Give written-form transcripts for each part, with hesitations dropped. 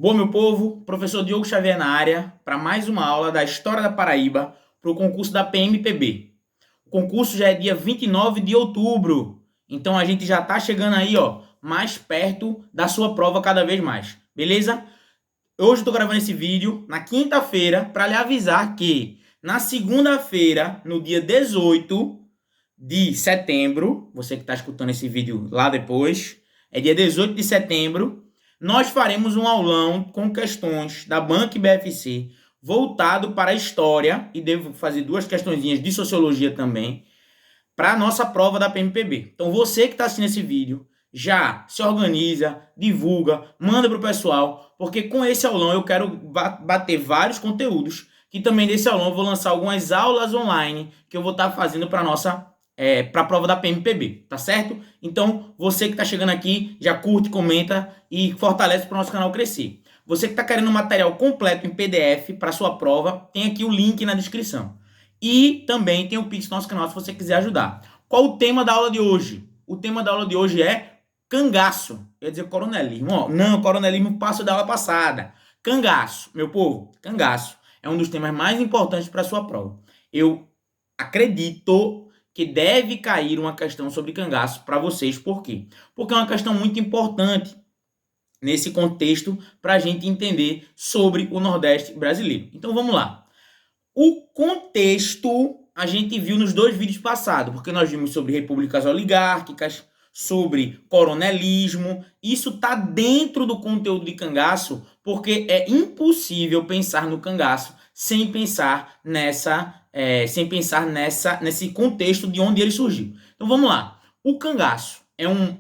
Bom, meu povo, professor Diogo Xavier na área para mais uma aula da História da Paraíba para o concurso da PMPB. O concurso já é dia 29 de outubro, então a gente já está chegando aí, ó, mais perto da sua prova cada vez mais, beleza? Hoje eu estou gravando esse vídeo na quinta-feira para lhe avisar que na segunda-feira, no dia 18 de setembro, você que está escutando esse vídeo lá depois, é dia 18 de setembro, nós faremos um aulão com questões da Banca BFC voltado para a história, e devo fazer duas questõezinhas de sociologia também, para a nossa prova da PMPB. Então você que está assistindo esse vídeo, já se organiza, divulga, manda para o pessoal, porque com esse aulão eu quero bater vários conteúdos, que também nesse aulão eu vou lançar algumas aulas online que eu vou estar fazendo para a nossa para a prova da PMPB, tá certo? Então, você que está chegando aqui, já curte, comenta e fortalece para o nosso canal crescer. Você que está querendo um material completo em PDF para sua prova, tem aqui o link na descrição. E também tem o Pix do nosso canal se você quiser ajudar. Qual o tema da aula de hoje? O tema da aula de hoje é cangaço. Eu ia dizer coronelismo. Ó, não, coronelismo passa da aula passada. Cangaço, meu povo, cangaço é um dos temas mais importantes para a sua prova. Eu acredito que deve cair uma questão sobre cangaço para vocês. Por quê? Porque é uma questão muito importante nesse contexto para a gente entender sobre o Nordeste brasileiro. Então vamos lá. O contexto a gente viu nos dois vídeos passados, porque nós vimos sobre repúblicas oligárquicas, sobre coronelismo. Isso está dentro do conteúdo de cangaço, porque é impossível pensar no cangaço sem pensar nesse contexto de onde ele surgiu. Então vamos lá. O cangaço é um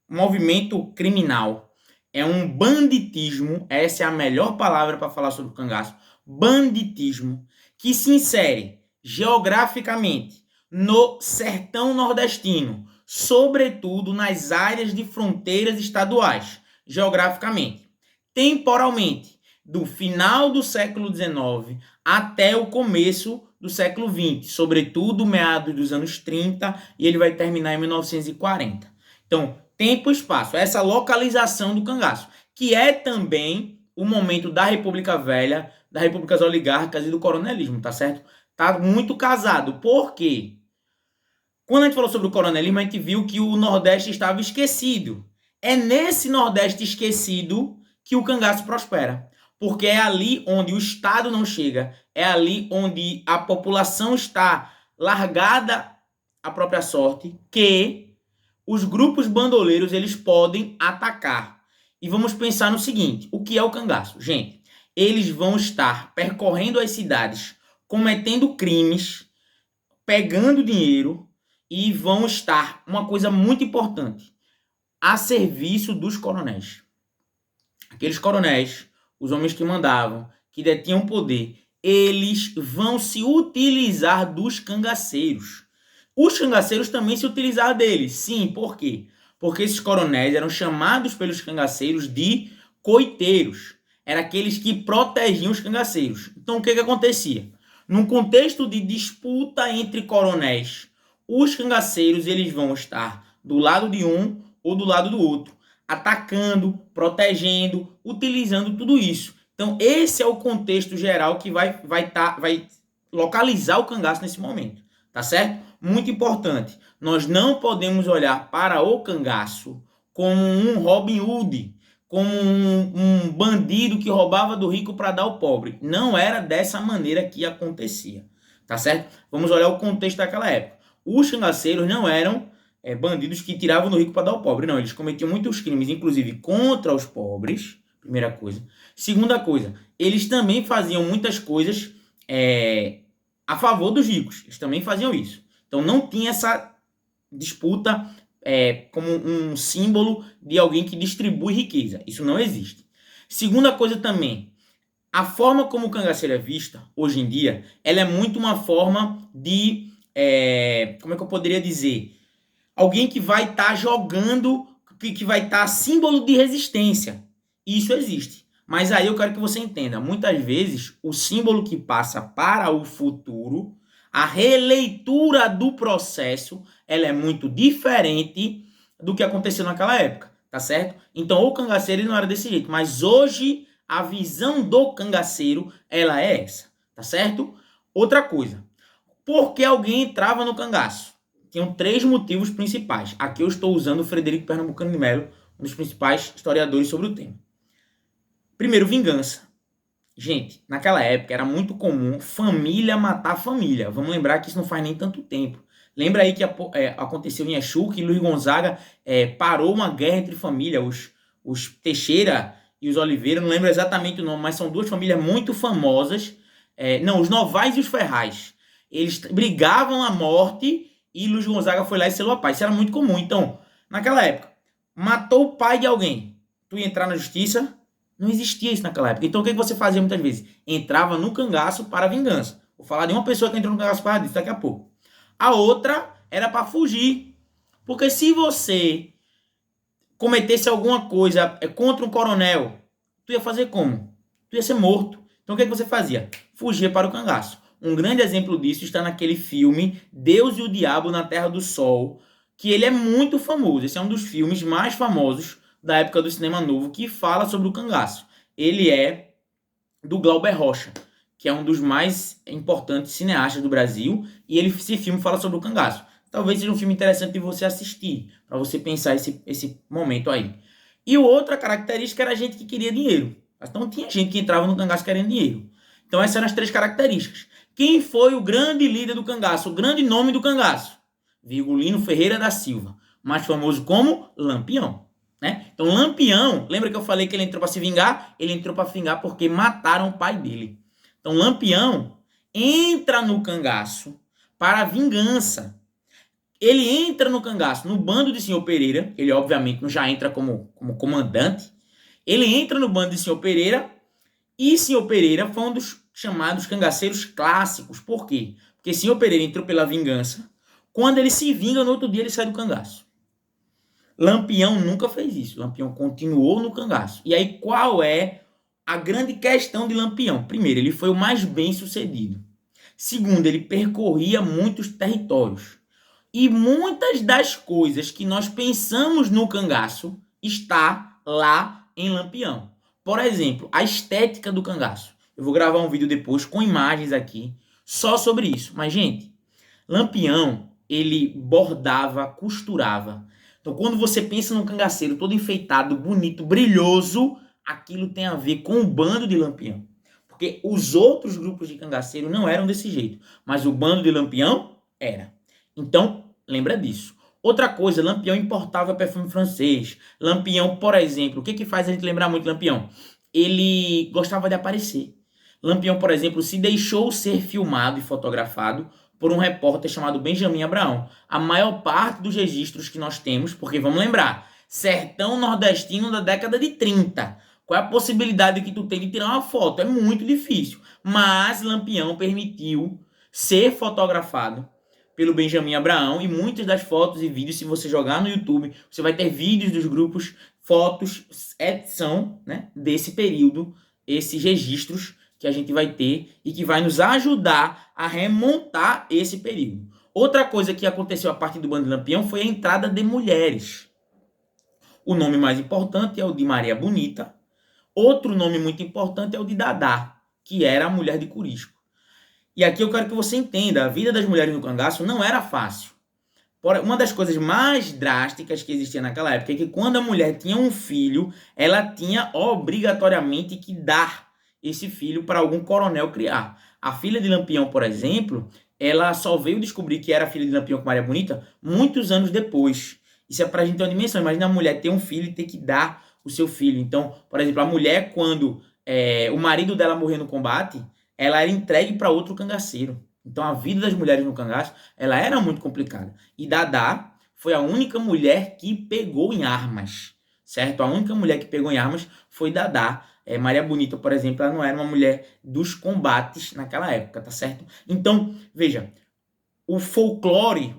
movimento criminal, é um banditismo, essa é a melhor palavra para falar sobre o cangaço, banditismo, que se insere geograficamente no sertão nordestino, sobretudo nas áreas de fronteiras estaduais, geograficamente. Temporalmente, do final do século XIX até o começo do século XX, sobretudo meados dos anos 30, e ele vai terminar em 1940. Então, tempo e espaço, essa localização do cangaço, que é também o momento da República Velha, das repúblicas oligárquicas e do coronelismo, tá certo? Tá muito casado. Por quê? Quando a gente falou sobre o coronelismo, a gente viu que o Nordeste estava esquecido. É nesse Nordeste esquecido que o cangaço prospera. Porque é ali onde o Estado não chega, é ali onde a população está largada à própria sorte, que os grupos bandoleiros eles podem atacar. E vamos pensar no seguinte, o que é o cangaço? Gente, eles vão estar percorrendo as cidades, cometendo crimes, pegando dinheiro e vão estar, uma coisa muito importante, a serviço dos coronéis. Aqueles coronéis, os homens que mandavam, que detinham poder, eles vão se utilizar dos cangaceiros. Os cangaceiros também se utilizaram deles. Sim, por quê? Porque esses coronéis eram chamados pelos cangaceiros de coiteiros. Eram aqueles que protegiam os cangaceiros. Então, o que acontecia? Num contexto de disputa entre coronéis, os cangaceiros eles vão estar do lado de um ou do lado do outro, atacando, protegendo, utilizando tudo isso. Então, esse é o contexto geral que vai localizar o cangaço nesse momento, tá certo? Muito importante, nós não podemos olhar para o cangaço como um Robin Hood, como um bandido que roubava do rico para dar ao pobre. Não era dessa maneira que acontecia, tá certo? Vamos olhar o contexto daquela época. Os cangaceiros não eram bandidos que tiravam do rico para dar ao pobre, não. Eles cometiam muitos crimes, inclusive contra os pobres, primeira coisa. Segunda coisa, eles também faziam muitas coisas a favor dos ricos. Eles também faziam isso. Então não tinha essa disputa como um símbolo de alguém que distribui riqueza. Isso não existe. Segunda coisa também, a forma como o cangaceiro é vista, hoje em dia, ela é muito uma forma de, como é que eu poderia dizer? Alguém que vai estar jogando, que vai estar símbolo de resistência. Isso existe. Mas aí eu quero que você entenda, muitas vezes o símbolo que passa para o futuro, a releitura do processo, ela é muito diferente do que aconteceu naquela época, tá certo? Então o cangaceiro não era desse jeito, mas hoje A visão do cangaceiro, ela é essa, tá certo? Outra coisa, por que alguém entrava no cangaço? Tinham 3 motivos principais. Aqui eu estou usando o Frederico Pernambucano de Melo, um dos principais historiadores sobre o tema. Primeiro, vingança. Gente, naquela época era muito comum família matar família. Vamos lembrar que isso não faz nem tanto tempo. Lembra aí que aconteceu em Exu, que Luiz Gonzaga parou uma guerra entre família, os Teixeira e os Oliveira, não lembro exatamente o nome, mas são 2 famílias muito famosas. Não, os Novaes e os Ferraz. Eles brigavam à morte e Luiz Gonzaga foi lá e selou a paz. Isso era muito comum. Então, naquela época, matou o pai de alguém. Tu ia entrar na justiça? Não existia isso naquela época. Então, o que você fazia muitas vezes? Entrava no cangaço para vingança. Vou falar de uma pessoa que entrou no cangaço para isso daqui a pouco. A outra era para fugir. Porque se você cometesse alguma coisa contra um coronel, tu ia fazer como? Tu ia ser morto. Então, o que você fazia? Fugia para o cangaço. Um grande exemplo disso está naquele filme Deus e o Diabo na Terra do Sol, que ele é muito famoso. Esse é um dos filmes mais famosos da época do cinema novo, que fala sobre o cangaço. Ele é do Glauber Rocha, que é um dos mais importantes cineastas do Brasil, e esse filme fala sobre o cangaço. Talvez seja um filme interessante de você assistir, para você pensar esse momento aí. E outra característica era a gente que queria dinheiro. Então tinha gente que entrava no cangaço querendo dinheiro. Então essas eram as 3 características. Quem foi o grande líder do cangaço, o grande nome do cangaço? Virgulino Ferreira da Silva, mais famoso como Lampião. Né? Então Lampião, lembra que eu falei que ele entrou para se vingar? Ele entrou para se vingar porque mataram o pai dele. Então Lampião entra no cangaço para vingança. Ele entra no cangaço, no bando de Senhor Pereira, ele obviamente não já entra como comandante, ele entra no bando de Senhor Pereira, e Senhor Pereira foi um dos chamados cangaceiros clássicos. Por quê? Porque Senhor Pereira entrou pela vingança, quando ele se vinga, no outro dia ele sai do cangaço. Lampião nunca fez isso, Lampião continuou no cangaço. E aí qual é a grande questão de Lampião? Primeiro, ele foi o mais bem sucedido. Segundo, ele percorria muitos territórios. E muitas das coisas que nós pensamos no cangaço está lá em Lampião. Por exemplo, a estética do cangaço. Eu vou gravar um vídeo depois com imagens aqui só sobre isso. Mas, gente, Lampião, ele bordava, costurava. Então, quando você pensa num cangaceiro todo enfeitado, bonito, brilhoso, aquilo tem a ver com o bando de Lampião. Porque os outros grupos de cangaceiro não eram desse jeito. Mas o bando de Lampião era. Então, lembra disso. Outra coisa, Lampião importava perfume francês. Lampião, por exemplo, o que faz a gente lembrar muito de Lampião? Ele gostava de aparecer. Lampião, por exemplo, se deixou ser filmado e fotografado por um repórter chamado Benjamin Abraão. A maior parte dos registros que nós temos, porque vamos lembrar, sertão nordestino da década de 30. Qual é a possibilidade que tu tem de tirar uma foto? É muito difícil. Mas Lampião permitiu ser fotografado pelo Benjamin Abraão, e muitas das fotos e vídeos, se você jogar no YouTube, você vai ter vídeos dos grupos, fotos, são, né, desse período, esses registros que a gente vai ter e que vai nos ajudar a remontar esse período. Outra coisa que aconteceu a partir do bando de Lampião foi a entrada de mulheres. O nome mais importante é o de Maria Bonita. Outro nome muito importante é o de Dadá, que era a mulher de Curisco. E aqui eu quero que você entenda, a vida das mulheres no cangaço não era fácil. Uma das coisas mais drásticas que existia naquela época é que quando a mulher tinha um filho, ela tinha obrigatoriamente que dar esse filho para algum coronel criar. A filha de Lampião, por exemplo, ela só veio descobrir que era filha de Lampião com Maria Bonita muitos anos depois. Isso é pra gente ter uma dimensão. Imagina a mulher ter um filho e ter que dar o seu filho. Então, por exemplo, a mulher, quando o marido dela morreu no combate, ela era entregue para outro cangaceiro. Então a vida das mulheres no cangaço, ela era muito complicada. E Dadá foi a única mulher que pegou em armas, certo? A única mulher que pegou em armas foi Dadá. Maria Bonita, por exemplo, ela não era uma mulher dos combates naquela época, tá certo? Então, veja, o folclore,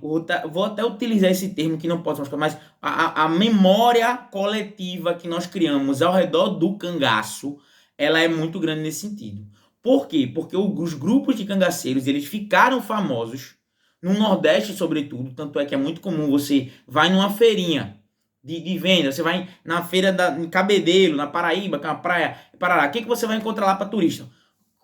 vou até utilizar esse termo que não posso mostrar, mas a memória coletiva que nós criamos ao redor do cangaço, ela é muito grande nesse sentido. Por quê? Porque os grupos de cangaceiros, eles ficaram famosos no Nordeste, sobretudo, tanto é que é muito comum você vai numa feirinha de venda. Você vai na feira em Cabedelo, na Paraíba, que é uma praia, Parará. O que você vai encontrar lá para turista?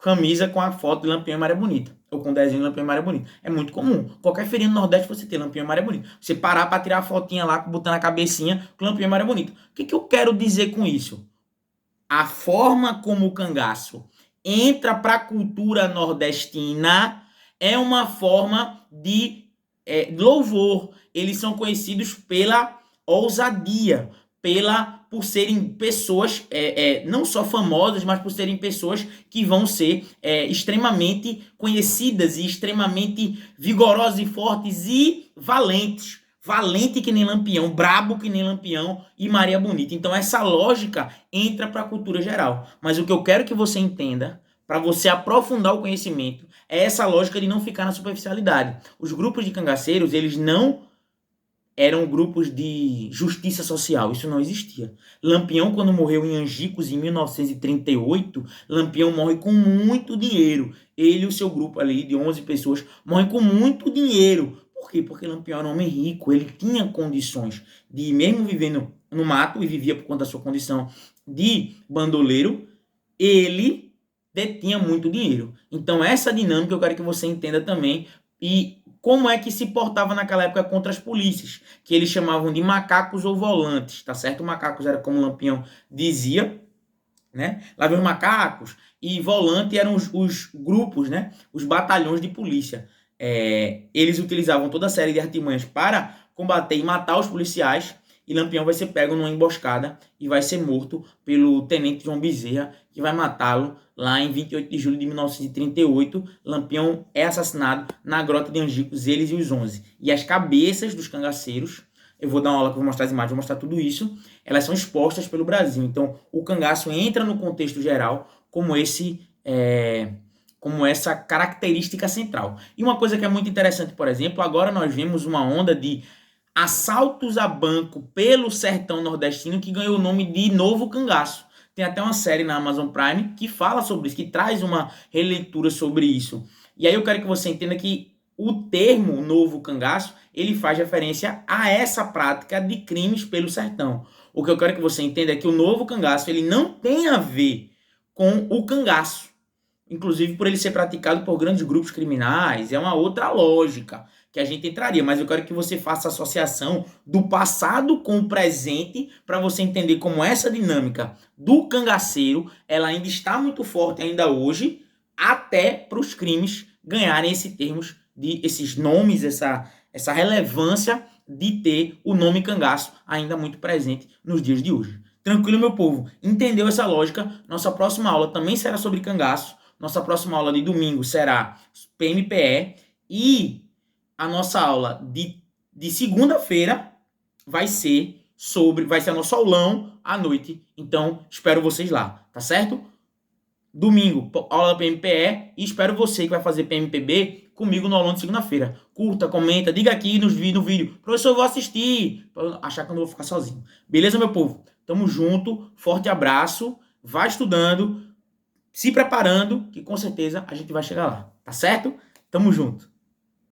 Camisa com a foto de Lampião e Maré Bonita. Ou com desenho de Lampião e Maré Bonita. É muito comum. Qualquer feirinha no Nordeste você tem Lampião e Maré Bonita. Você parar para tirar a fotinha lá, botando a cabecinha com Lampião e Maré Bonita. O que eu quero dizer com isso? A forma como o cangaço entra para a cultura nordestina é uma forma de louvor. Eles são conhecidos pela ousadia, por serem pessoas não só famosas, mas por serem pessoas que vão ser extremamente conhecidas e extremamente vigorosas e fortes e valentes. Valente que nem Lampião, brabo que nem Lampião e Maria Bonita. Então essa lógica entra para a cultura geral. Mas o que eu quero que você entenda, para você aprofundar o conhecimento, é essa lógica de não ficar na superficialidade. Os grupos de cangaceiros, eles não eram grupos de justiça social, isso não existia. Lampião, quando morreu em Angicos, em 1938, Lampião morre com muito dinheiro. Ele e o seu grupo ali, de 11 pessoas, morrem com muito dinheiro. Por quê? Porque Lampião era um homem rico, ele tinha condições de, mesmo vivendo no mato, e vivia por conta da sua condição de bandoleiro, ele detinha muito dinheiro. Então essa dinâmica eu quero que você entenda também, e como é que se portava naquela época contra as polícias, que eles chamavam de macacos ou volantes, tá certo? Macacos era como Lampião dizia, né? Lá vem os macacos, e volante eram os grupos, né? Os batalhões de polícia. Eles utilizavam toda a série de artimanhas para combater e matar os policiais, e Lampião vai ser pego numa emboscada e vai ser morto pelo tenente João Bezerra, que vai matá-lo lá em 28 de julho de 1938. Lampião é assassinado na Grota de Angicos, eles e os 11. E as cabeças dos cangaceiros, eu vou dar uma aula que eu vou mostrar as imagens, vou mostrar tudo isso, elas são expostas pelo Brasil. Então, o cangaço entra no contexto geral como essa característica central. E uma coisa que é muito interessante, por exemplo, agora nós vemos uma onda de assaltos a banco pelo sertão nordestino que ganhou o nome de Novo Cangaço. Tem até uma série na Amazon Prime que fala sobre isso, que traz uma releitura sobre isso. E aí eu quero que você entenda que o termo Novo Cangaço, ele faz referência a essa prática de crimes pelo sertão. O que eu quero que você entenda é que o Novo Cangaço, ele não tem a ver com o cangaço. Inclusive por ele ser praticado por grandes grupos criminais, é uma outra lógica que a gente entraria, mas eu quero que você faça a associação do passado com o presente para você entender como essa dinâmica do cangaceiro, ela ainda está muito forte ainda hoje, até para os crimes ganharem esses nomes, essa relevância de ter o nome cangaço ainda muito presente nos dias de hoje. Tranquilo, meu povo? Entendeu essa lógica? Nossa próxima aula também será sobre cangaço. Nossa próxima aula de domingo será PMPE e a nossa aula de segunda-feira vai ser nosso aulão à noite. Então, espero vocês lá, tá certo? Domingo, aula da PMPE, e espero você que vai fazer PMPB comigo no aulão de segunda-feira. Curta, comenta, diga aqui no vídeo, professor, eu vou assistir, pra eu achar que eu não vou ficar sozinho. Beleza, meu povo? Tamo junto, forte abraço, vai estudando, se preparando, que com certeza a gente vai chegar lá, tá certo? Tamo junto.